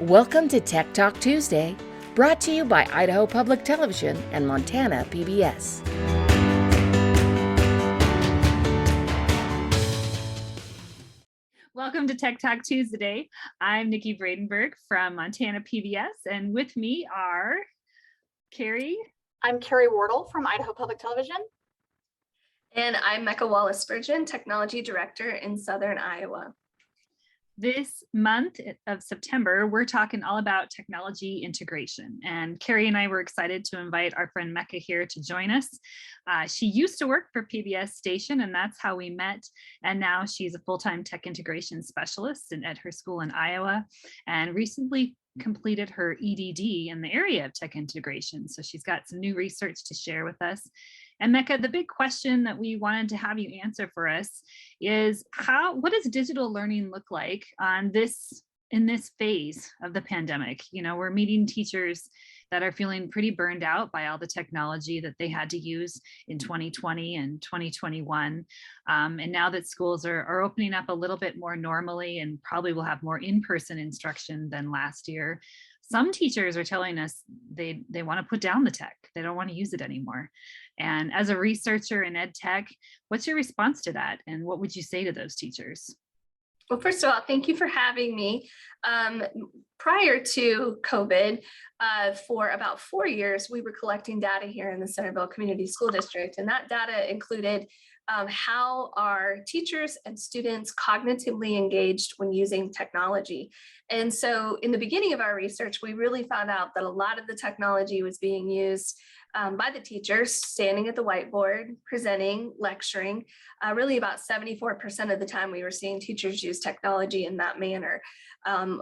Welcome to Tech Talk Tuesday, brought to you by Idaho Public Television and Montana PBS. Welcome to Tech Talk Tuesday. I'm Nikki Bradenberg from Montana PBS, and with me are Carrie. I'm Carrie Wardle from Idaho Public Television. And I'm Mecca Wallace-Spurgeon, Technology Director in Southern Iowa. This month of September, we're talking all about technology integration. And Carrie and I were excited to invite our friend Mecca here to join us. She used to work for PBS station, and that's how we met. And now she's a full-time tech integration specialist at her school in Iowa, and recently completed her EDD in the area of tech integration. So she's got some new research to share with us. And Mecca, the big question that we wanted to have you answer for us is what does digital learning look like in this phase of the pandemic? You know, we're meeting teachers that are feeling pretty burned out by all the technology that they had to use in 2020 and 2021. And now that schools are opening up a little bit more normally and probably will have more in-person instruction than last year, some teachers are telling us they want to put down the tech. They don't want to use it anymore. And as a researcher in ed tech, what's your response to that? And what would you say to those teachers? Well, first of all, thank you for having me. Prior to COVID, for about 4 years, we were collecting data here in the Centerville Community School District, and that data included how are teachers and students cognitively engaged when using technology. And so in the beginning of our research, we really found out that a lot of the technology was being used by the teachers standing at the whiteboard, presenting, lecturing. Really about 74% of the time we were seeing teachers use technology in that manner.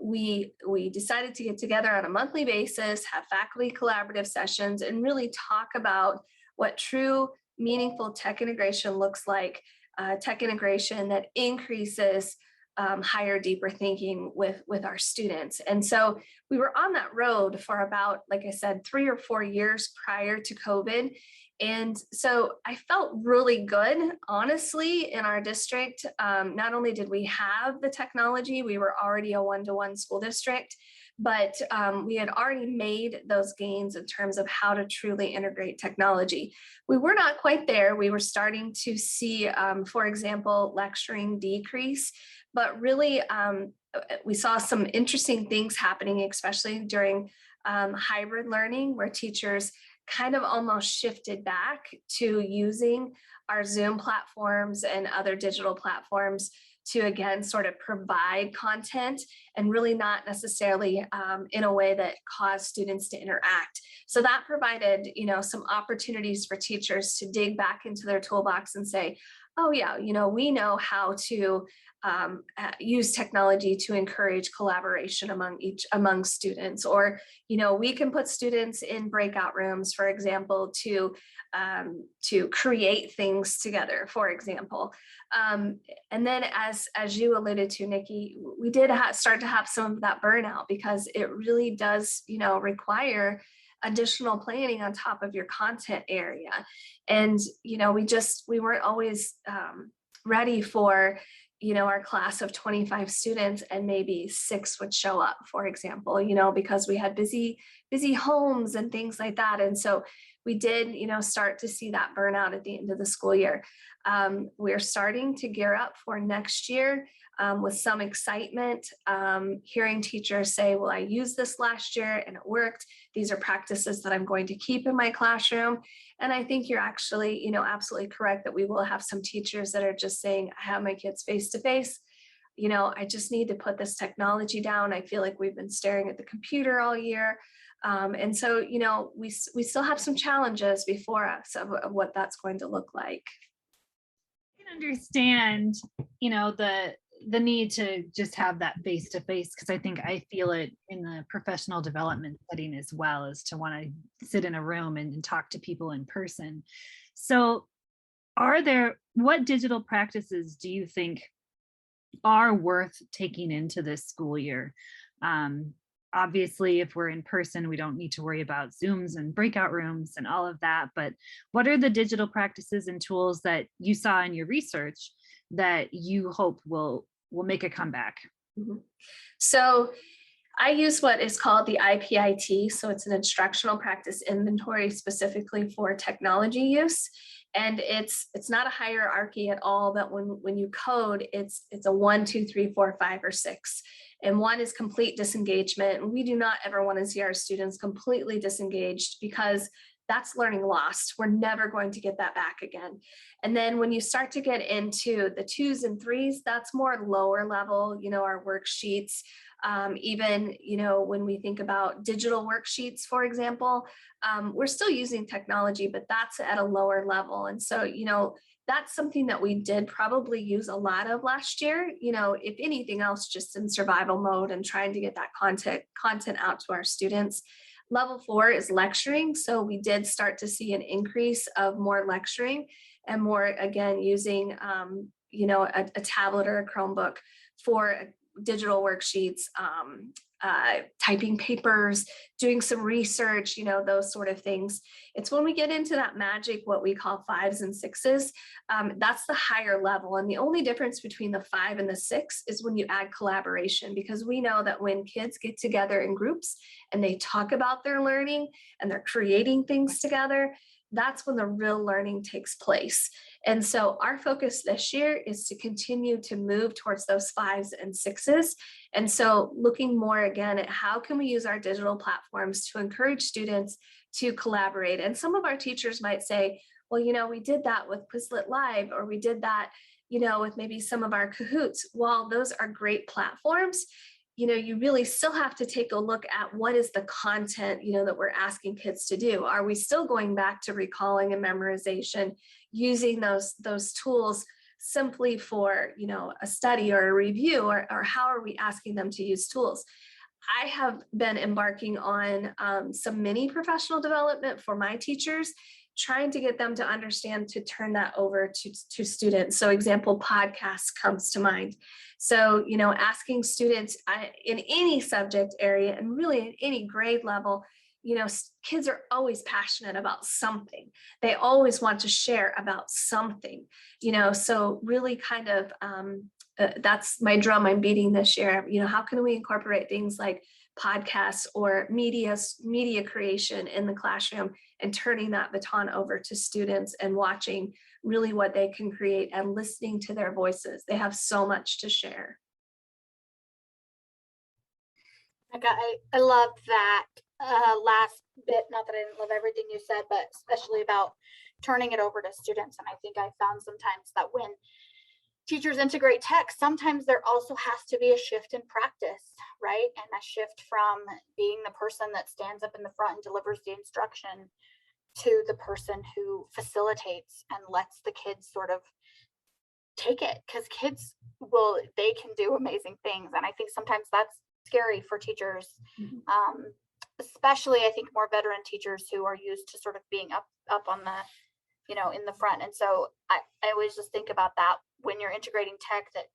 We decided to get together on a monthly basis, have faculty collaborative sessions, and really talk about what true meaningful tech integration looks like, tech integration that increases higher, deeper thinking with our students. And so we were on that road for about, like I said, 3 or 4 years prior to COVID. And so I felt really good, honestly, in our district. Not only did we have the technology, we were already a one-to-one school district, but we had already made those gains in terms of how to truly integrate technology. We were not quite there. We were starting to see, for example, lecturing decrease, but really we saw some interesting things happening, especially during hybrid learning, where teachers kind of almost shifted back to using our Zoom platforms and other digital platforms to, again, sort of provide content and really not necessarily in a way that caused students to interact. So that provided, some opportunities for teachers to dig back into their toolbox and say, oh yeah, we know how to use technology to encourage collaboration among students, or we can put students in breakout rooms, for example, to create things together, for example. And then as you alluded to, Nikki, we did start to have some of that burnout, because it really does require additional planning on top of your content area. And we weren't always ready for our class of 25 students and maybe 6 would show up, for example, because we had busy homes and things like that. And so we did, start to see that burnout at the end of the school year. We're starting to gear up for next year with some excitement, hearing teachers say, well, I used this last year and it worked. These are practices that I'm going to keep in my classroom. And I think you're actually, absolutely correct that we will have some teachers that are just saying, I have my kids face to face. I just need to put this technology down. I feel like we've been staring at the computer all year. And so, we still have some challenges before us of what that's going to look like. I can understand, the need to just have that face-to-face, because I feel it in the professional development setting as well, as to want to sit in a room and talk to people in person. So what digital practices do you think are worth taking into this school year? Obviously, if we're in person, we don't need to worry about Zooms and breakout rooms and all of that. But what are the digital practices and tools that you saw in your research that you hope will make a comeback? So I use what is called the IPIT. So it's an instructional practice inventory specifically for technology use. And it's not a hierarchy at all, but when you code, it's a 1, 2, 3, 4, 5, or 6. And 1 is complete disengagement. And we do not ever want to see our students completely disengaged, because that's learning lost. We're never going to get that back again. And then when you start to get into the 2s and 3s, that's more lower level, our worksheets. Even, when we think about digital worksheets, for example, we're still using technology, but that's at a lower level. And so, that's something that we did probably use a lot of last year, if anything else, just in survival mode and trying to get that content out to our students. Level 4 is lecturing. So we did start to see an increase of more lecturing and more, again, using, a tablet or a Chromebook for digital worksheets, typing papers, doing some research, those sort of things. It's when we get into that magic, what we call 5s and 6s, that's the higher level. And the only difference between the 5 and the 6 is when you add collaboration, because we know that when kids get together in groups and they talk about their learning and they're creating things together, that's when the real learning takes place. And so our focus this year is to continue to move towards those 5s and 6s. And so looking more again at how can we use our digital platforms to encourage students to collaborate. And some of our teachers might say, well, we did that with Quizlet Live, or we did that, with maybe some of our Kahoots. While those are great platforms, you really still have to take a look at what is the content, that we're asking kids to do. Are we still going back to recalling and memorization, using those tools simply for, a study or a review, or how are we asking them to use tools? I have been embarking on some mini professional development for my teachers, trying to get them to understand to turn that over to students. So example, podcasts comes to mind. So, asking students in any subject area and really in any grade level, kids are always passionate about something. They always want to share about something, so really kind of, that's my drum I'm beating this year. How can we incorporate things like podcasts or media creation in the classroom, and turning that baton over to students and watching really what they can create and listening to their voices. They have so much to share. I love that last bit. Not that I didn't love everything you said, but especially about turning it over to students. And I think I found sometimes that when teachers integrate tech, sometimes there also has to be a shift in practice, right? And a shift from being the person that stands up in the front and delivers the instruction to the person who facilitates and lets the kids sort of take it, because kids they can do amazing things. And I think sometimes that's scary for teachers, especially I think more veteran teachers who are used to sort of being up on the, in the front. And so I always just think about that when you're integrating tech, that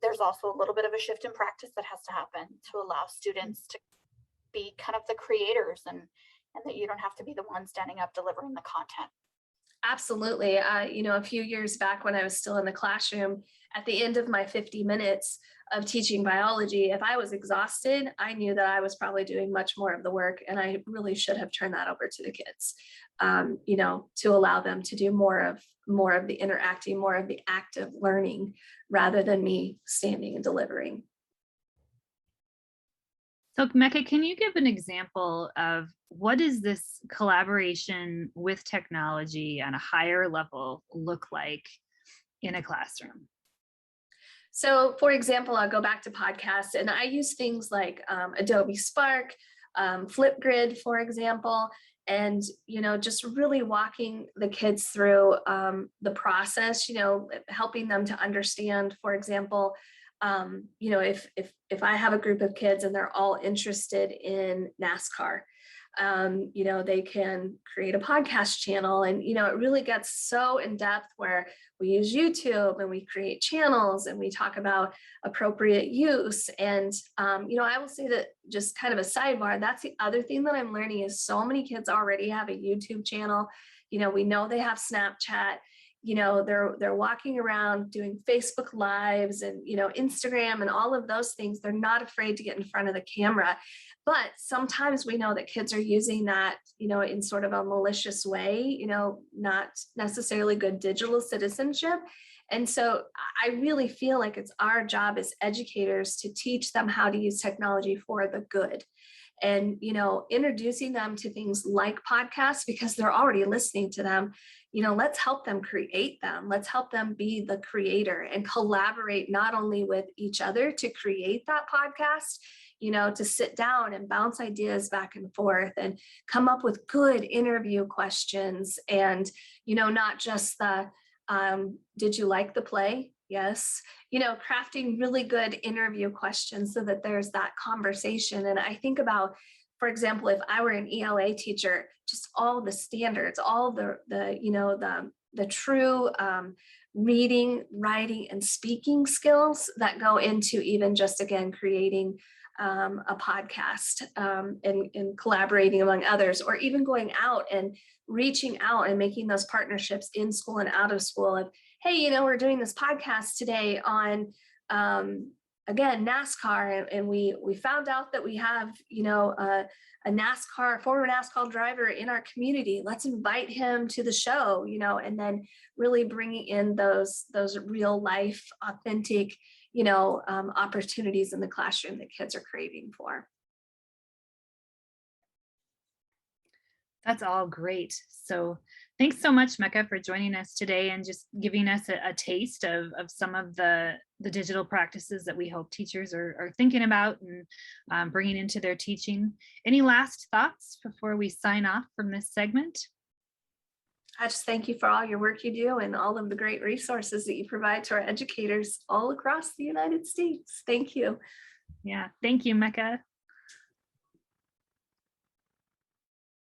there's also a little bit of a shift in practice that has to happen to allow students to be kind of the creators, and that you don't have to be the one standing up delivering the content. Absolutely. A few years back when I was still in the classroom, at the end of my 50 minutes of teaching biology, if I was exhausted, I knew that I was probably doing much more of the work, and I really should have turned that over to the kids, to allow them to do more of the interacting, more of the active learning, rather than me standing and delivering. So Mecca, can you give an example of what does this collaboration with technology on a higher level look like in a classroom? So for example, I'll go back to podcasts, and I use things like Adobe Spark, Flipgrid, for example, and, just really walking the kids through the process, helping them to understand, for example, if I have a group of kids and they're all interested in NASCAR, they can create a podcast channel, and, it really gets so in depth where we use YouTube and we create channels and we talk about appropriate use. And, I will say that, just kind of a sidebar, that's the other thing that I'm learning is so many kids already have a YouTube channel. We know they have Snapchat. they're walking around doing Facebook Lives and, Instagram and all of those things. They're not afraid to get in front of the camera. But sometimes we know that kids are using that, in sort of a malicious way, not necessarily good digital citizenship. And so I really feel like it's our job as educators to teach them how to use technology for the good. And, introducing them to things like podcasts, because they're already listening to them, let's help them create them. Let's help them be the creator and collaborate not only with each other to create that podcast, to sit down and bounce ideas back and forth and come up with good interview questions and, not just the, did you like the play? Yes. Crafting really good interview questions so that there's that conversation. And I think about, for example, if I were an ELA teacher, just all the standards, all the true reading, writing, and speaking skills that go into even just, again, creating a podcast and collaborating among others, or even going out and reaching out and making those partnerships in school and out of school of, hey, we're doing this podcast today on, again, NASCAR. And we found out that we have, a former NASCAR driver in our community. Let's invite him to the show, and then really bringing in those real life, authentic, opportunities in the classroom that kids are craving for. That's all great. So thanks so much, Mecca, for joining us today and just giving us a taste of some of the digital practices that we hope teachers are thinking about and bringing into their teaching. Any last thoughts before we sign off from this segment? I just thank you for all your work you do and all of the great resources that you provide to our educators all across the United States. Thank you. Yeah, thank you, Mecca.